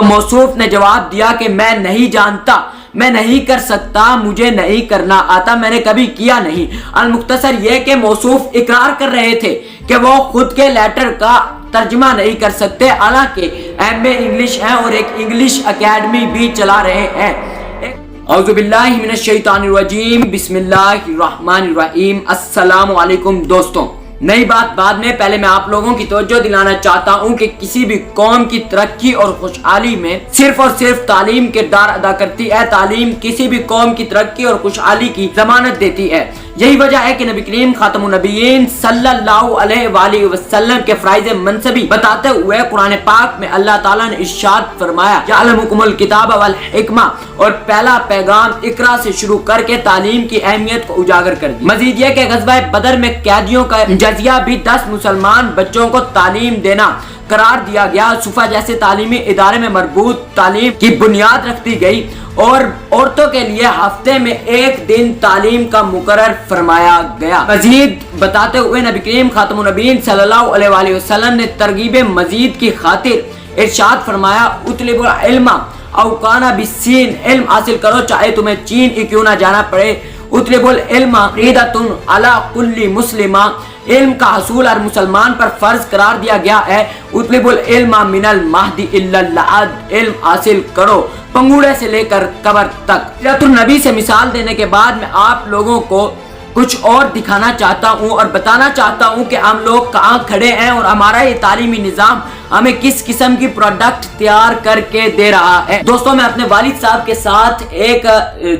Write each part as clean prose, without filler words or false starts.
تو موصوف نے جواب دیا کہ میں نہیں جانتا، میں نہیں کر سکتا، مجھے نہیں کرنا آتا، میں نے کبھی کیا نہیں۔ المختصر یہ کہ موصوف اقرار کر رہے تھے کہ وہ خود کے لیٹر کا ترجمہ نہیں کر سکتے، حالانکہ ایم اے انگلش ہیں اور ایک انگلش اکیڈمی بھی چلا رہے ہیں۔ اعوذ باللہ من الشیطان الرجیم، بسم اللہ الرحمن الرحیم۔ السلام علیکم دوستوں، نئی بات بعد میں، پہلے میں آپ لوگوں کی توجہ دلانا چاہتا ہوں کہ کسی بھی قوم کی ترقی اور خوشحالی میں صرف اور صرف تعلیم کردار ادا کرتی ہے۔ تعلیم کسی بھی قوم کی ترقی اور خوشحالی کی ضمانت دیتی ہے۔ یہی وجہ ہے کہ نبی کریم خاتم النبیین صلی اللہ علیہ وآلہ وسلم کے فرائض منصبی بتاتے ہوئے قرآن پاک میں اللہ تعالیٰ نے ارشاد فرمایا، یعلمکم الکتاب والحکمہ، اور پہلا پیغام اقرا سے شروع کر کے تعلیم کی اہمیت کو اجاگر کر دیا۔ مزید یہ کہ غزوہ بدر میں قیدیوں کا جزیہ بھی 10 مسلمان بچوں کو تعلیم دینا قرار دیا گیا۔ صفا جیسے تعلیمی ادارے میں مربوط تعلیم کی بنیاد رکھ دی گئی اور عورتوں کے لیے ہفتے میں 1 دن تعلیم کا مقرر فرمایا گیا۔ مزید بتاتے ہوئے نبی کریم خاتم النبیین صلی اللہ علیہ وآلہ وسلم نے ترغیب مزید کی خاطر ارشاد فرمایا، اطلبوا العلم او کان بالصین، علم حاصل کرو چاہے تمہیں چین ہی کیوں نہ جانا پڑے۔ اطلبوا العلم فریضۃ علی کل مسلم، علم کا حصول ہر مسلمان پر فرض قرار دیا گیا ہے۔ اطلبوا العلم من المہد الا اللحد، علم حاصل کرو پنگوڑے سے لے کر قبر تک۔ سیرت النبی سے مثال دینے کے بعد میں آپ لوگوں کو کچھ اور دکھانا چاہتا ہوں اور بتانا چاہتا ہوں کہ ہم لوگ کہاں کھڑے ہیں اور ہمارا یہ تعلیمی نظام ہمیں کس قسم کی پروڈکٹ تیار کر کے دے رہا ہے۔ دوستوں، میں اپنے والد صاحب کے ساتھ ایک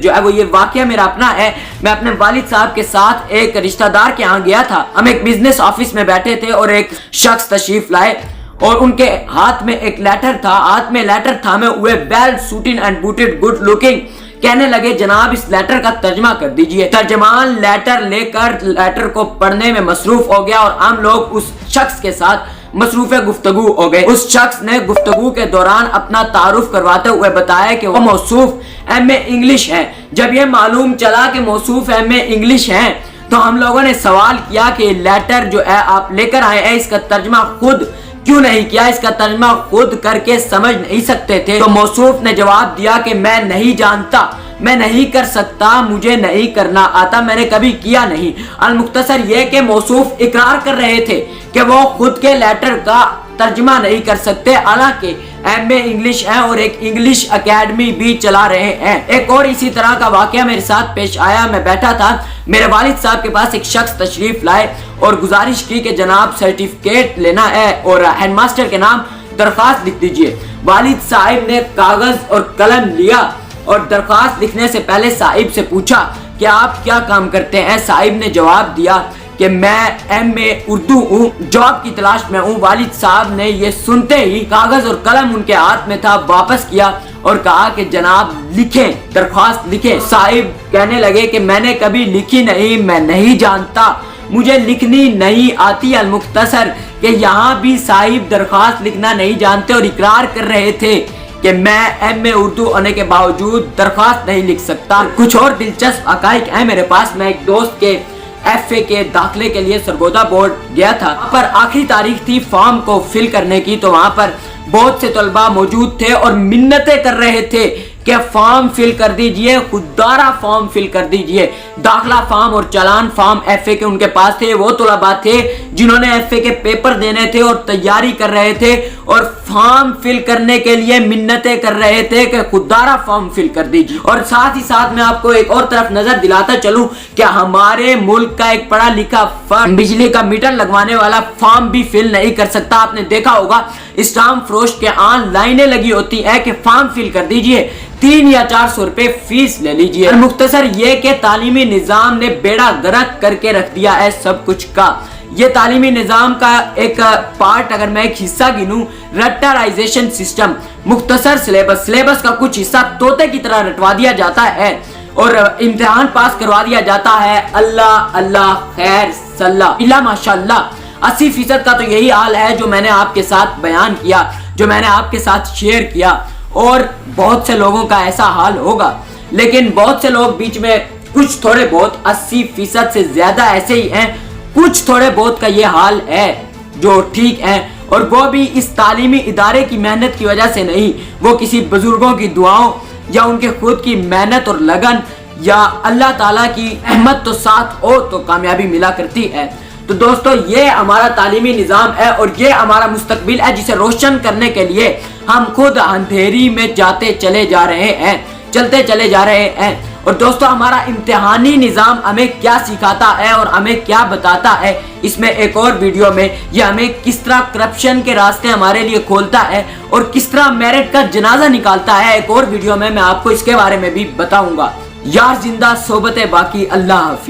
جو ہے وہ یہ واقعہ میرا اپنا ہے، میں اپنے والد صاحب کے ساتھ ایک رشتہ دار کے ہاں گیا تھا۔ ہم ایک بزنس آفس میں بیٹھے تھے اور ایک شخص تشریف لائے اور ان کے ہاتھ میں ایک لیٹر تھا، ہاتھ میں لیٹر تھامے ہوئے، well suited and booted, good looking, کہنے لگے جناب اس لیٹر کا ترجمہ کر دیجئے۔ ترجمان لیٹر لے کر لیٹر کو پڑھنے میں مصروف ہو گیا اور ہم لوگ اس شخص کے ساتھ مصروف گفتگو ہو گئے۔ اس شخص نے گفتگو کے دوران اپنا تعارف کرواتے ہوئے بتایا کہ وہ موصوف ایم اے انگلش ہے۔ جب یہ معلوم چلا کہ موصوف ایم اے انگلش ہیں تو ہم لوگوں نے سوال کیا کہ لیٹر جو ہے آپ لے کر آئے ہیں، اس کا ترجمہ خود کیوں نہیں کیا، اس کا ترجمہ خود کر کے سمجھ نہیں سکتے تھے؟ تو موصوف نے جواب دیا کہ میں نہیں جانتا، میں نہیں کر سکتا، مجھے نہیں کرنا آتا، میں نے کبھی کیا نہیں۔ المختصر یہ کہ موصوف اقرار کر رہے تھے کہ وہ خود کے لیٹر کا ترجمہ نہیں کر سکتے، حالانکہ ایم اے انگلش ہیں اور ایک انگلش اکیڈمی بھی چلا رہے ہیں۔ ایک اور اسی طرح کا واقعہ میرے ساتھ پیش آیا۔ میں بیٹھا تھا، میرے والد صاحب کے پاس ایک شخص تشریف لائے اور گزارش کی کہ جناب سرٹیفکیٹ لینا ہے اور ہیڈ ماسٹر کے نام درخواست لکھ دیجئے۔ والد صاحب نے کاغذ اور قلم لیا اور درخواست لکھنے سے پہلے صاحب سے پوچھا کہ آپ کیا کام کرتے ہیں؟ صاحب نے جواب دیا کہ میں ایم اے اردو ہوں، جاب کی تلاش میں ہوں۔ والد صاحب نے یہ سنتے ہی کاغذ اور قلم ان کے ہاتھ میں تھا واپس کیا اور کہا کہ جناب لکھیں، درخواست لکھیں۔ صاحب کہنے لگے کہ میں نے کبھی لکھی نہیں، میں نہیں جانتا، مجھے لکھنی نہیں آتی۔ المختصر کہ یہاں بھی صاحب درخواست لکھنا نہیں جانتے اور اقرار کر رہے تھے کہ میں ایم اے اردو ہونے کے باوجود درخواست نہیں لکھ سکتا۔ کچھ اور دلچسپ حقائق ہیں میرے پاس۔ میں ایک دوست کے ایف اے کے داخلے کے لیے سرگودا بورڈ گیا تھا، وہاں پر آخری تاریخ تھی فارم کو فل کرنے کی، تو وہاں پر بہت سے طلباء موجود تھے اور منتیں کر رہے تھے کہ فارم فل کر دیجئے، خوددارہ فارم فل کر دیجئے۔ داخلہ فارم اور چالان فارم ایف اے کے ان کے پاس تھے۔ وہ طلباء تھے جنہوں نے ایف اے کے پیپر دینے تھے اور تیاری کر رہے تھے اور فارم فل کرنے کے لیے منتیں کر رہے تھے کہ خوددارہ فارم فل کر دیجئے۔ اور ساتھ ہی ساتھ میں آپ کو ایک اور طرف نظر دلاتا چلوں کہ ہمارے ملک کا ایک پڑھا لکھا فرد بجلی کا میٹر لگوانے والا فارم بھی فل نہیں کر سکتا۔ آپ نے دیکھا ہوگا اسٹامپ فروش کے آن لائنیں لگی ہوتی ہے کہ فارم فل کر دیجئے، 300 یا 400 روپے فیس لے لیجئے۔ مختصر یہ کہ تعلیمی نظام نے بیڑا غرق کر کے رکھ دیا ہے سب کچھ کا۔ یہ تعلیمی نظام کا ایک پارٹ اگر میں ایک حصہ گنوں، رٹرائزیشن سسٹم، مختصر سلیبس کا کچھ حصہ طوطے کی طرح رٹوا دیا جاتا ہے اور امتحان پاس کروا دیا جاتا ہے۔ اللہ اللہ خیر صلاح اللہ ماشاءاللہ 80% کا تو یہی حال ہے جو میں نے آپ کے ساتھ بیان کیا، جو میں نے آپ کے ساتھ شیئر کیا، اور بہت سے لوگوں کا ایسا حال ہوگا، لیکن بہت سے لوگ بیچ میں کچھ تھوڑے بہت 80% سے زیادہ ایسے ہی ہیں، کچھ تھوڑے بہت کا یہ حال ہے جو ٹھیک ہیں اور وہ بھی اس تعلیمی ادارے کی محنت کی وجہ سے نہیں، وہ کسی بزرگوں کی دعاؤں یا ان کے خود کی محنت اور لگن یا اللہ تعالیٰ کی رحمت تو ساتھ ہو تو کامیابی ملا کرتی ہے۔ تو دوستو یہ ہمارا تعلیمی نظام ہے اور یہ ہمارا مستقبل ہے جسے روشن کرنے کے لیے ہم خود اندھیری میں چلتے چلے جا رہے ہیں۔ اور دوستو ہمارا امتحانی نظام ہمیں کیا سکھاتا ہے اور ہمیں کیا بتاتا ہے، اس میں ایک اور ویڈیو میں یہ ہمیں کس طرح کرپشن کے راستے ہمارے لیے کھولتا ہے اور کس طرح میرٹ کا جنازہ نکالتا ہے، ایک اور ویڈیو میں آپ کو اس کے بارے میں بھی بتاؤں گا۔ یار زندہ صحبت باقی، اللہ حافظ۔